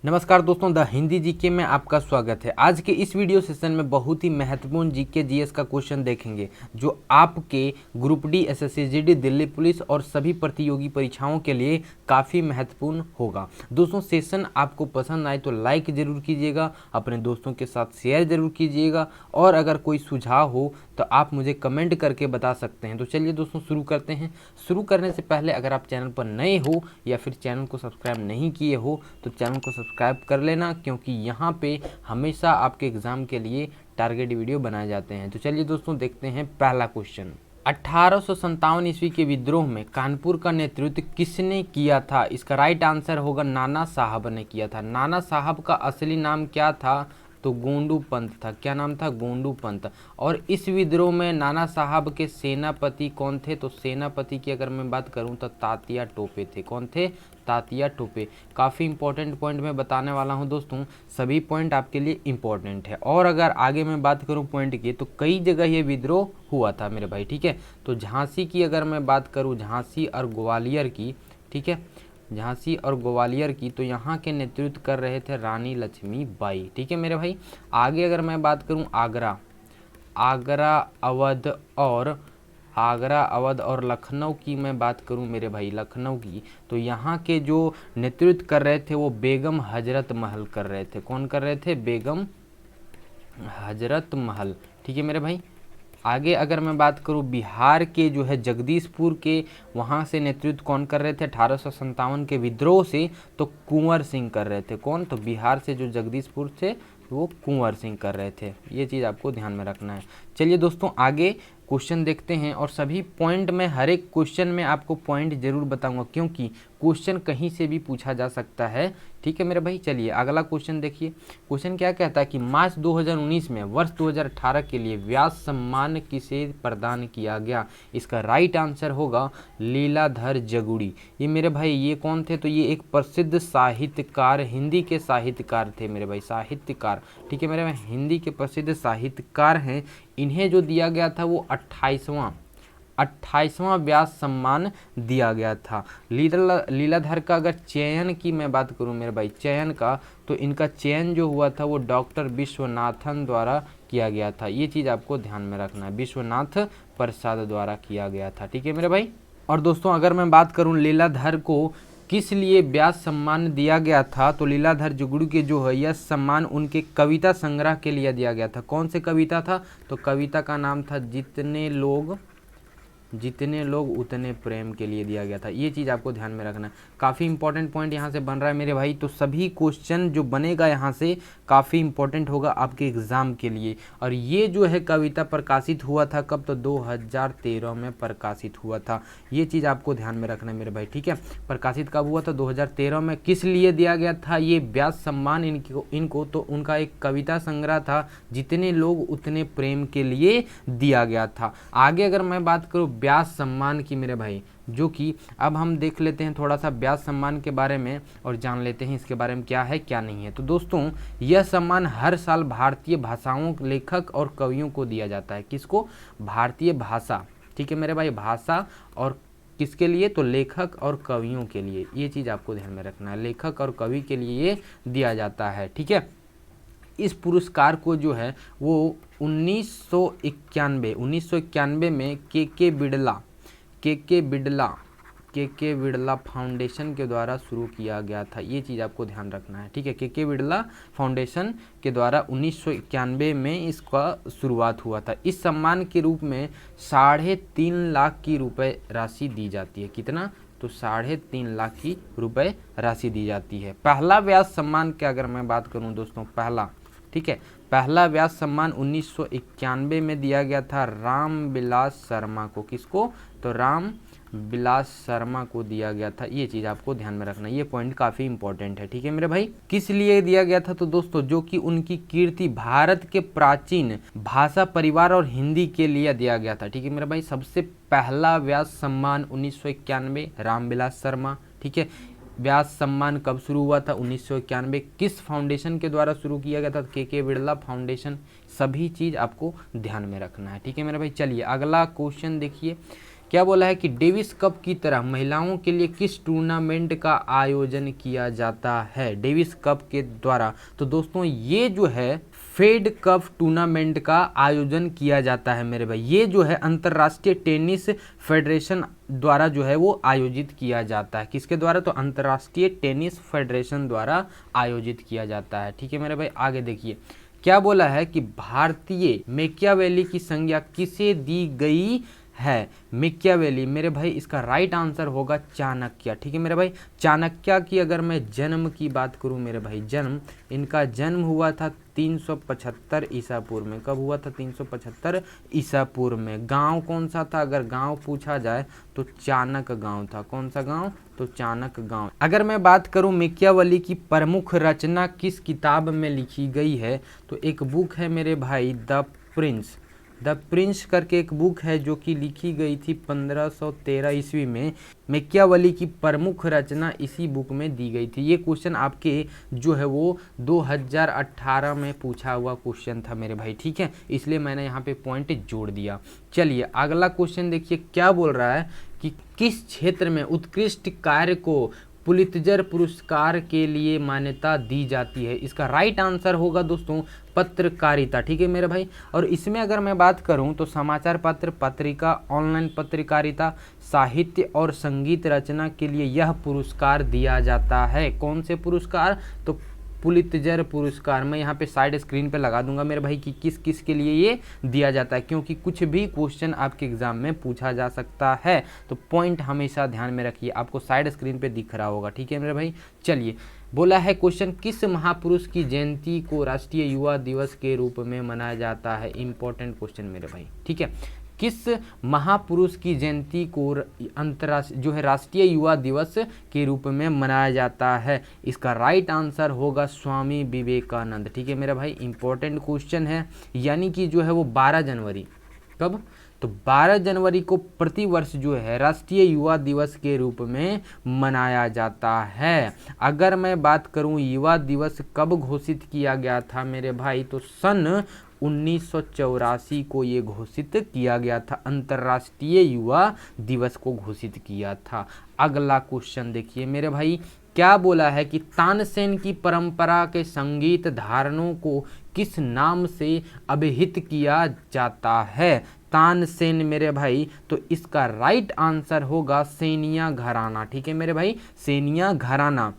नमस्कार दोस्तों, the Hindi GK में आपका स्वागत है। आज के इस वीडियो सेशन में बहुत ही महत्वपूर्ण जीके जीएस का क्वेश्चन देखेंगे जो आपके group D, SSC GD, Delhi police और सभी प्रतियोगी परीक्षाओं के लिए काफ़ी महत्वपूर्ण होगा। दोस्तों, सेशन आपको पसंद आए तो लाइक ज़रूर कीजिएगा, अपने दोस्तों के साथ शेयर ज़रूर कीजिएगा और अगर कोई सुझाव हो तो आप मुझे कमेंट करके बता सकते हैं। तो चलिए दोस्तों शुरू करते हैं। शुरू करने से पहले अगर आप चैनल पर नए हो या फिर चैनल को सब्सक्राइब नहीं किए हो तो चैनल को सब्सक्राइब कर लेना, क्योंकि यहाँ पे हमेशा आपके एग्ज़ाम के लिए टारगेट वीडियो बनाए जाते हैं। तो चलिए दोस्तों देखते हैं पहला क्वेश्चन। 1857 ईस्वी के विद्रोह में कानपुर का नेतृत्व किसने किया था? इसका राइट आंसर होगा नाना साहब ने किया था। नाना साहब का असली नाम क्या था? तो गोंडू पंत था। क्या नाम था? गोंडू पंत। और इस विद्रोह में नाना साहब के सेनापति कौन थे? तो सेनापति की अगर मैं बात करूं तो तात्या टोपे थे। कौन थे? तात्या टोपे। काफ़ी इंपॉर्टेंट पॉइंट मैं बताने वाला हूं दोस्तों, सभी पॉइंट आपके लिए इंपॉर्टेंट है। और अगर आगे मैं बात करूं पॉइंट की तो कई जगह ये विद्रोह हुआ था मेरे भाई, ठीक है। तो झांसी की अगर मैं बात करूँ, झांसी और ग्वालियर की, ठीक है, झांसी और ग्वालियर की, तो यहाँ के नेतृत्व कर रहे थे रानी लक्ष्मीबाई, ठीक है मेरे भाई। आगे अगर मैं बात करूँ आगरा, आगरा अवध और लखनऊ की मैं बात करूं मेरे भाई, लखनऊ की, तो यहाँ के जो नेतृत्व कर रहे थे वो बेगम हजरत महल कर रहे थे। कौन कर रहे थे? बेगम हजरत महल, ठीक है मेरे भाई। आगे अगर मैं बात करूं बिहार के जो है जगदीशपुर के, वहाँ से नेतृत्व कौन कर रहे थे 1857 के विद्रोह से? तो कुंवर सिंह कर रहे थे। कौन? तो बिहार से जो जगदीशपुर थे वो कुंवर सिंह कर रहे थे। ये चीज़ आपको ध्यान में रखना है। चलिए दोस्तों आगे क्वेश्चन देखते हैं और सभी पॉइंट में, हर एक क्वेश्चन में आपको पॉइंट जरूर बताऊंगा, क्योंकि क्वेश्चन कहीं से भी पूछा जा सकता है, ठीक है मेरे भाई। चलिए अगला क्वेश्चन देखिए। क्वेश्चन क्या कहता है कि मार्च 2019 में वर्ष 2018 के लिए व्यास सम्मान किसे प्रदान किया गया? इसका राइट आंसर होगा लीलाधर जगुड़ी। ये मेरे भाई ये कौन थे? तो ये एक प्रसिद्ध साहित्यकार, हिंदी के साहित्यकार थे मेरे भाई, साहित्यकार, ठीक है मेरे भाई, हिंदी के प्रसिद्ध साहित्यकार हैं। इन्हें जो दिया गया था वो 28वां व्यास सम्मान दिया गया था। लीलाधर का अगर चयन की मैं बात करूं मेरे भाई, चयन का, तो इनका चयन जो हुआ था वो डॉक्टर विश्वनाथन द्वारा किया गया था। ये चीज़ आपको ध्यान में रखना है, विश्वनाथ प्रसाद द्वारा किया गया था, ठीक है मेरे भाई। और दोस्तों अगर मैं बात करूं लीलाधर को किस लिए व्यास सम्मान दिया गया था, तो लीलाधर जुगड़ू के जो है यह सम्मान उनके कविता संग्रह के लिए दिया गया था। कौन से कविता था? तो कविता का नाम था जितने लोग उतने प्रेम के लिए दिया गया था। ये चीज़ आपको ध्यान में रखना है। काफ़ी इंपॉर्टेंट पॉइंट यहाँ से बन रहा है मेरे भाई। तो सभी क्वेश्चन जो बनेगा यहाँ से काफ़ी इंपॉर्टेंट होगा आपके एग्ज़ाम के लिए। और ये जो है कविता प्रकाशित हुआ था कब? तो 2013 में प्रकाशित हुआ था। ये चीज़ आपको ध्यान में रखना है मेरे भाई, ठीक है। प्रकाशित कब हुआ था? 2013 में। किस लिए दिया गया था ये व्यास सम्मान इनको? तो उनका एक कविता संग्रह था जितने लोग उतने प्रेम के लिए दिया गया था। आगे अगर मैं बात करूँ व्यास सम्मान की मेरे भाई, जो कि अब हम देख लेते हैं थोड़ा सा व्यास सम्मान के बारे में और जान लेते हैं इसके बारे में क्या है क्या नहीं है। तो दोस्तों यह सम्मान हर साल भारतीय भाषाओं, लेखक और कवियों को दिया जाता है। किसको? भारतीय भाषा, ठीक है मेरे भाई, भाषा और किसके लिए? तो लेखक और कवियों के लिए। ये चीज़ आपको ध्यान में रखना है, लेखक और कवि के लिए ये दिया जाता है, ठीक है। इस पुरस्कार को जो है वो 1991 में के बिड़ला फाउंडेशन के द्वारा शुरू किया गया था। ये चीज़ आपको ध्यान रखना है, ठीक है। के बिड़ला फाउंडेशन के द्वारा 1991 में इसका शुरुआत हुआ था। इस सम्मान के रूप में 3.5 लाख की रुपए राशि दी जाती है। कितना? तो 3.5 लाख की रुपए राशि दी जाती है। पहला व्यास सम्मान की अगर मैं बात करूं दोस्तों, पहला, ठीक है, पहला व्यास सम्मान 1991 में दिया गया था रामविलास शर्मा को। किसको? तो रामविलास शर्मा को दिया गया था। ये चीज़ आपको ध्यान में रखना, ये पॉइंट काफ़ी इंपॉर्टेंट है, ठीक है मेरे भाई। किस लिए दिया गया था? तो दोस्तों जो कि उनकी कीर्ति भारत के प्राचीन भाषा, परिवार और हिंदी के लिए दिया गया था, ठीक है मेरे भाई। सबसे पहला व्यास सम्मान 1991 रामविलास शर्मा, ठीक है। व्यास सम्मान कब शुरू हुआ था? 1991। किस फाउंडेशन के द्वारा शुरू किया गया था? के बिड़ला फाउंडेशन। सभी चीज़ आपको ध्यान में रखना है, ठीक है मेरे भाई। चलिए अगला क्वेश्चन देखिए क्या बोला है कि डेविस कप की तरह महिलाओं के लिए किस टूर्नामेंट का आयोजन किया जाता है डेविस कप के द्वारा। तो दोस्तों ये जो है फेड कप टूर्नामेंट का आयोजन किया जाता है मेरे भाई। ये जो है अंतर्राष्ट्रीय टेनिस फेडरेशन द्वारा जो है वो आयोजित किया जाता है। किसके द्वारा? तो अंतर्राष्ट्रीय टेनिस फेडरेशन द्वारा आयोजित किया जाता है। ठीक है मेरे भाई, आगे देखिए क्या बोला है कि भारतीय मैकियावेली की संज्ञा किसे दी गई है? मैकियावेली मेरे भाई इसका राइट आंसर होगा चाणक्य। ठीक है मेरे भाई, चाणक्य की अगर मैं जन्म की बात करूं मेरे भाई, इनका जन्म हुआ था 375 ईसा पूर्व में। कब हुआ था? 375 ईसा पूर्व में। गांव कौन सा था? अगर गांव पूछा जाए तो चाणक्य गांव था। कौन सा गांव? तो चाणक्य गांव। अगर मैं बात करूं मैकियावेली की प्रमुख रचना किस किताब में लिखी गई है, तो एक बुक है मेरे भाई द प्रिंस करके एक बुक है जो कि लिखी गई थी 1513 ईस्वी में। मैकियावेली की प्रमुख रचना इसी बुक में दी गई थी। ये क्वेश्चन आपके जो है वो 2018 में पूछा हुआ क्वेश्चन था मेरे भाई। ठीक है, इसलिए मैंने यहाँ पे पॉइंट जोड़ दिया। चलिए अगला क्वेश्चन देखिए क्या बोल रहा है कि किस क्षेत्र में उत्कृष्ट कार्य को पुलित्जर पुरस्कार के लिए मान्यता दी जाती है? इसका राइट आंसर होगा दोस्तों पत्रकारिता। ठीक है मेरे भाई, और इसमें अगर मैं बात करूं तो समाचार पत्र, पत्रिका, ऑनलाइन पत्रकारिता, साहित्य और संगीत रचना के लिए यह पुरस्कार दिया जाता है। कौन से पुरस्कार? तो पुलित्जर पुरस्कार। मैं यहाँ पे साइड स्क्रीन पे लगा दूंगा मेरे भाई कि किस किस के लिए ये दिया जाता है, क्योंकि कुछ भी क्वेश्चन आपके एग्जाम में पूछा जा सकता है। तो पॉइंट हमेशा ध्यान में रखिए, आपको साइड स्क्रीन पे दिख रहा होगा। ठीक है मेरे भाई, चलिए बोला है क्वेश्चन किस महापुरुष की जयंती को राष्ट्रीय युवा दिवस के रूप में मनाया जाता है? इंपॉर्टेंट क्वेश्चन मेरे भाई। ठीक है, किस महापुरुष की जयंती को अंतर्राष्ट्रीय जो है राष्ट्रीय युवा दिवस के रूप में मनाया जाता है? इसका राइट आंसर होगा स्वामी विवेकानंद। ठीक है मेरा भाई, इंपॉर्टेंट क्वेश्चन है। यानी कि जो है वो 12 जनवरी, कब? तो 12 जनवरी को प्रतिवर्ष जो है राष्ट्रीय युवा दिवस के रूप में मनाया जाता है। अगर मैं बात करूं युवा दिवस कब घोषित किया गया था मेरे भाई, तो सन 1984 को ये घोषित किया गया था, अंतर्राष्ट्रीय युवा दिवस को घोषित किया था। अगला क्वेश्चन देखिए मेरे भाई क्या बोला है कि तानसेन की परंपरा के संगीत धारणों को किस नाम से अभिहित किया जाता है? तानसेन मेरे भाई, तो इसका राइट आंसर होगा सेनिया घराना। ठीक है मेरे भाई, सेनिया घराना,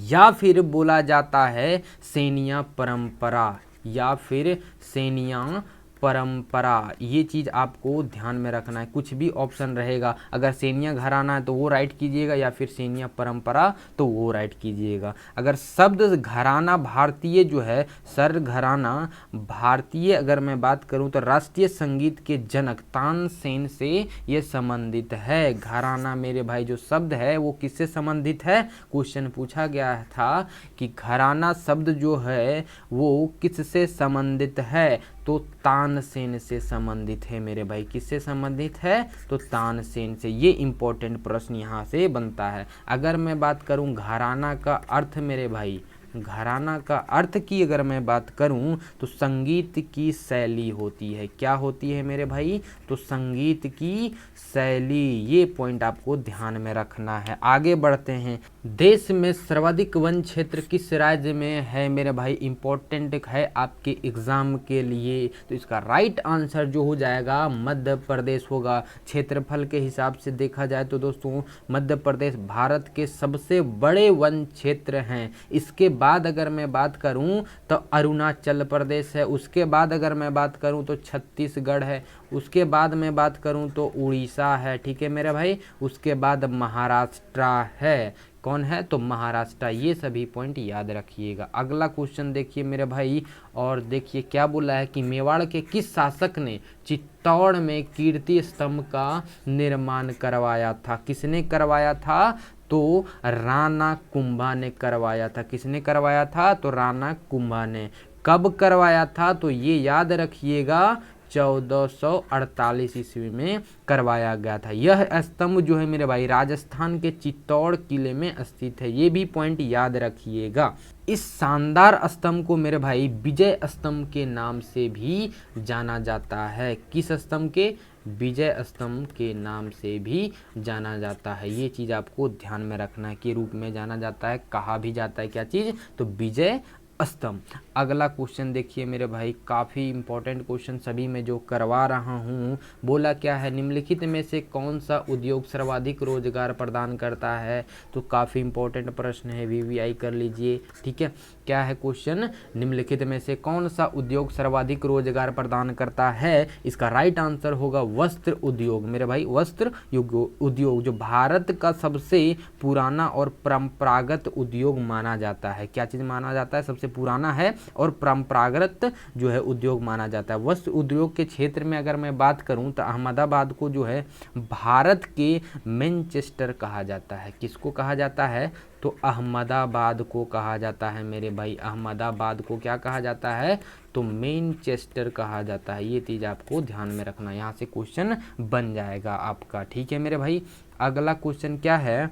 या फिर बोला जाता है सेनिया परंपरा, या फिर सेनिया परंपरा। ये चीज़ आपको ध्यान में रखना है। कुछ भी ऑप्शन रहेगा, अगर सेनिया घराना है तो वो राइट कीजिएगा, या फिर सेनिया परंपरा तो वो राइट कीजिएगा। अगर शब्द घराना भारतीय जो है, सर घराना भारतीय अगर मैं बात करूं तो राष्ट्रीय संगीत के जनक तानसेन से ये संबंधित है। घराना मेरे भाई जो शब्द है वो किससे संबंधित है? क्वेश्चन पूछा गया था कि घराना शब्द जो है वो किससे संबंधित है, तो तानसेन से संबंधित है मेरे भाई। किससे संबंधित है? तो तानसेन से। ये इंपॉर्टेंट प्रश्न यहाँ से बनता है। अगर मैं बात करूँ घराना का अर्थ मेरे भाई, घराना का अर्थ की अगर मैं बात करूं तो संगीत की शैली होती है। क्या होती है मेरे भाई? तो संगीत की शैली। ये पॉइंट आपको ध्यान में रखना है। आगे बढ़ते हैं। देश में सर्वाधिक वन क्षेत्र किस राज्य में है मेरे भाई? इंपॉर्टेंट है आपके एग्जाम के लिए। तो इसका राइट आंसर जो हो जाएगा मध्य प्रदेश होगा। क्षेत्रफल के हिसाब से देखा जाए तो दोस्तों मध्य प्रदेश भारत के सबसे बड़े वन क्षेत्र हैं। इसके बाद अगर मैं बात करूं तो अरुणाचल प्रदेश है, उसके बाद अगर मैं बात करूं तो छत्तीसगढ़ है, उसके बाद मैं बात करूं तो उड़ीसा है। ठीक है मेरे भाई, उसके बाद महाराष्ट्र है। कौन है? तो महाराष्ट्र। ये सभी पॉइंट याद रखिएगा। अगला क्वेश्चन देखिए मेरे भाई, और देखिए क्या बोला है कि मेवाड़ के किस शासक ने चित्तौड़ में कीर्ति स्तंभ का निर्माण करवाया था? किसने करवाया था? तो राणा कुंभा ने करवाया था। किसने करवाया था? तो राणा कुंभा ने। कब करवाया था? तो ये याद रखिएगा 1448 ईस्वी में करवाया गया था। यह स्तंभ जो है मेरे भाई राजस्थान के चित्तौड़ किले में स्थित है, ये भी पॉइंट याद रखिएगा। इस शानदार स्तंभ को मेरे भाई विजय स्तंभ के नाम से भी जाना जाता है। किस स्तंभ के? विजय स्तंभ के नाम से भी जाना जाता है। ये चीज़ आपको ध्यान में रखना है कि रूप में जाना जाता है, कहा भी जाता है क्या चीज़? तो विजय स्तंभ। अगला क्वेश्चन देखिए मेरे भाई, काफ़ी इंपॉर्टेंट क्वेश्चन सभी में जो करवा रहा हूँ। बोला क्या है, निम्नलिखित में से कौन सा उद्योग सर्वाधिक रोजगार प्रदान करता है? तो काफ़ी इंपॉर्टेंट प्रश्न है, वीवीआई कर लीजिए। ठीक है, क्या है क्वेश्चन? निम्नलिखित में से कौन सा उद्योग सर्वाधिक रोजगार प्रदान करता है? इसका राइट आंसर होगा वस्त्र उद्योग मेरे भाई। वस्त्र उद्योग जो भारत का सबसे पुराना और परंपरागत उद्योग माना जाता है। क्या चीज़ माना जाता है? सबसे पुराना है और परंपरागत जो है उद्योग माना जाता है। वस्त्र उद्योग के क्षेत्र में अगर मैं बात करूं तो अहमदाबाद को जो है भारत के मैनचेस्टर कहा जाता है। किसको कहा जाता है? तो अहमदाबाद को कहा जाता है मेरे भाई। अहमदाबाद को क्या कहा जाता है? तो मैनचेस्टर कहा जाता है। ये चीज़ आपको ध्यान में रखना, यहाँ से क्वेश्चन बन जाएगा आपका। ठीक है मेरे भाई, अगला क्वेश्चन क्या है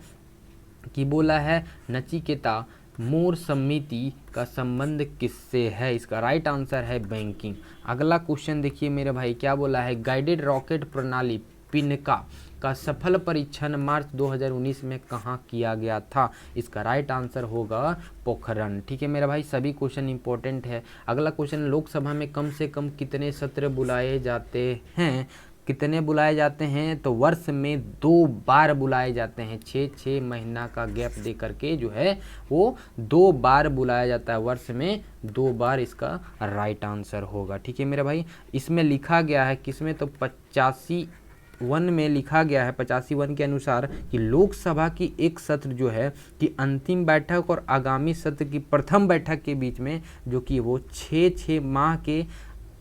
कि बोला है नचिकेता मोर समिति का संबंध किससे है? इसका राइट आंसर है बैंकिंग। अगला क्वेश्चन देखिए मेरे भाई, क्या बोला है? गाइडेड रॉकेट प्रणाली पिनका का सफल परीक्षण मार्च 2019 में कहाँ किया गया था? इसका राइट आंसर होगा पोखरण। ठीक है मेरा भाई, सभी क्वेश्चन इंपॉर्टेंट है। अगला क्वेश्चन, लोकसभा में कम से कम कितने सत्र बुलाए जाते हैं? कितने बुलाए जाते हैं? तो वर्ष में 2 बार बुलाए जाते हैं। 6 महीना का गैप दे करके जो है वो 2 बार बुलाया जाता है, वर्ष में 2 बार इसका राइट आंसर होगा। ठीक है मेरे भाई, इसमें लिखा गया है किसमें? तो 85 में लिखा गया है 85 के अनुसार कि लोकसभा की एक सत्र जो है कि अंतिम बैठक और आगामी सत्र की प्रथम बैठक के बीच में जो कि वो 6 माह के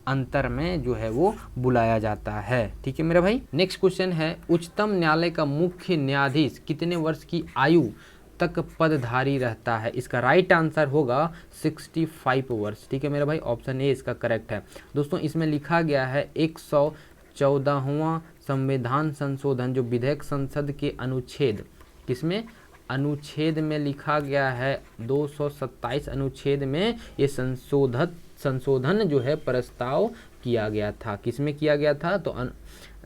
अंतर में जो है वो बुलाया जाता है। ठीक है मेरे भाई, नेक्स्ट क्वेश्चन है उच्चतम न्यायालय का मुख्य न्यायाधीश कितने वर्ष की आयु तक पदधारी रहता है? इसका राइट आंसर होगा 65 वर्ष। ठीक है मेरे भाई, ऑप्शन ए इसका करेक्ट है। दोस्तों इसमें लिखा गया है 114वां संविधान संशोधन जो विधेयक संसद के अनुच्छेद किसमें? अनुच्छेद में लिखा गया है 227 अनुच्छेद में ये संशोधन जो है प्रस्ताव किया गया था। किसमें किया गया था? तो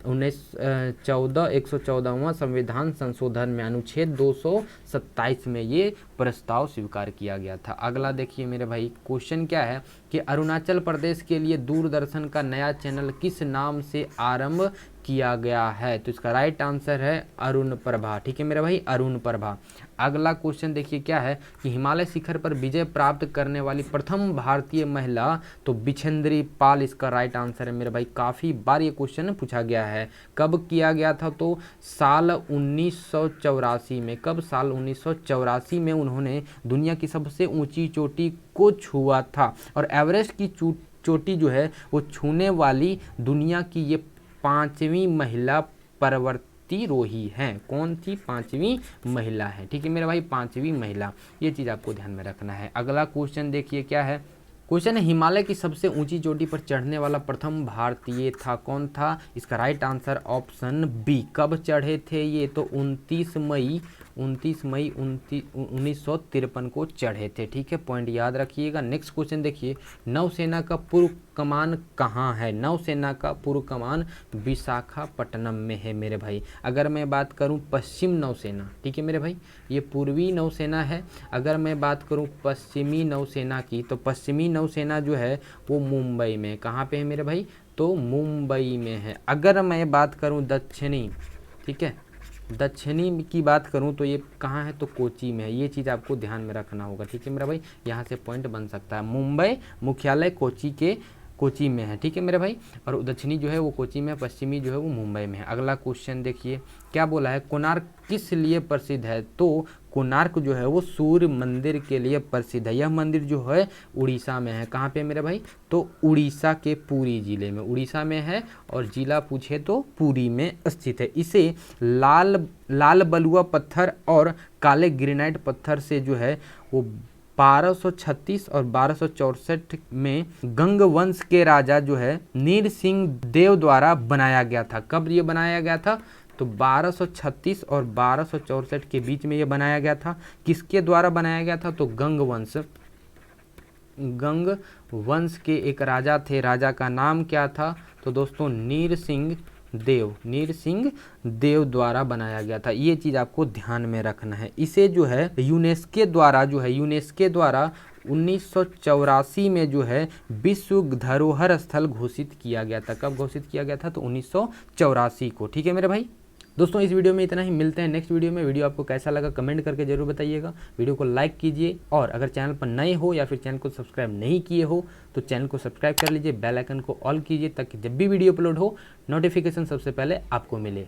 114वां संविधान संशोधन में अनुच्छेद 227 में ये प्रस्ताव स्वीकार किया गया था। अगला देखिए मेरे भाई, क्वेश्चन क्या है कि अरुणाचल प्रदेश के लिए दूरदर्शन का नया चैनल किस नाम से आरंभ किया गया है? तो इसका राइट आंसर है अरुण प्रभा। ठीक है मेरे भाई, अरुण प्रभा। अगला क्वेश्चन देखिए क्या है कि हिमालय शिखर पर विजय प्राप्त करने वाली प्रथम भारतीय महिला? तो बिछेंद्री पाल इसका राइट आंसर है मेरे भाई। काफ़ी बार ये क्वेश्चन पूछा गया है। कब किया गया था? तो साल 1984 में। कब? साल 1984 में उन्होंने दुनिया की सबसे ऊंची चोटी को छुआ था और एवरेस्ट की चोटी जो है वो छूने वाली दुनिया की ये 5वीं महिला पर्वतारोही हैं। कौन थी? 5वीं महिला है। ठीक है मेरे भाई, 5वीं महिला। ये चीज़ आपको ध्यान में रखना है। अगला क्वेश्चन देखिए क्या है, क्वेश्चन है हिमालय की सबसे ऊंची चोटी पर चढ़ने वाला प्रथम भारतीय था। कौन था? इसका राइट आंसर ऑप्शन बी। कब चढ़े थे ये? तो 29 मई 1953 को चढ़े थे। ठीक है, पॉइंट याद रखिएगा। नेक्स्ट क्वेश्चन देखिए, नौसेना का पूर्व कमान कहाँ है? नौसेना का पूर्व कमान विशाखापट्टनम में है मेरे भाई। अगर मैं बात करूं पश्चिम नौसेना, ठीक है मेरे भाई, ये पूर्वी नौसेना है। अगर मैं बात करूं पश्चिमी नौसेना की, तो पश्चिमी नौसेना जो है वो मुंबई में। कहाँ पे है मेरे भाई? तो मुंबई में है। अगर मैं बात करूं दक्षिणी, ठीक है, दक्षिणी की बात करूं तो ये कहाँ है? तो कोची में है। ये चीज़ आपको ध्यान में रखना होगा। ठीक है मेरा भाई, यहाँ से पॉइंट बन सकता है। मुंबई मुख्यालय कोची में है। ठीक है मेरे भाई, और दक्षिणी जो है वो कोची में, पश्चिमी जो है वो मुंबई में है। अगला क्वेश्चन देखिए क्या बोला है, कोणार्क किस लिए प्रसिद्ध है? तो कोणार्क जो है वो सूर्य मंदिर के लिए प्रसिद्ध है। यह मंदिर जो है उड़ीसा में है। कहाँ पे मेरे भाई? तो उड़ीसा के पुरी जिले में, उड़ीसा में है और जिला पूछे तो पुरी में स्थित है। इसे लाल बलुआ पत्थर और काले ग्रेनाइट पत्थर से जो है वो 1236 और 1264 में गंग वंश के राजा जो है नीर सिंह देव द्वारा बनाया गया था। कब ये बनाया गया था? तो 1236 और 1264 के बीच में ये बनाया गया था। किसके द्वारा बनाया गया था? तो गंग वंश के एक राजा थे। राजा का नाम क्या था? तो दोस्तों नीर सिंह देव द्वारा बनाया गया था। ये चीज़ आपको ध्यान में रखना है। इसे जो है यूनेस्को द्वारा 1984 में जो है विश्व धरोहर स्थल घोषित किया गया था। कब घोषित किया गया था? तो 1984 को। ठीक है मेरे भाई। दोस्तों इस वीडियो में इतना ही, मिलते हैं नेक्स्ट वीडियो में। वीडियो आपको कैसा लगा कमेंट करके जरूर बताइएगा। वीडियो को लाइक कीजिए और अगर चैनल पर नए हो या फिर चैनल को सब्सक्राइब नहीं किए हो तो चैनल को सब्सक्राइब कर लीजिए, बेल आइकन को ऑल कीजिए ताकि जब भी वीडियो अपलोड हो नोटिफिकेशन सबसे पहले आपको मिले।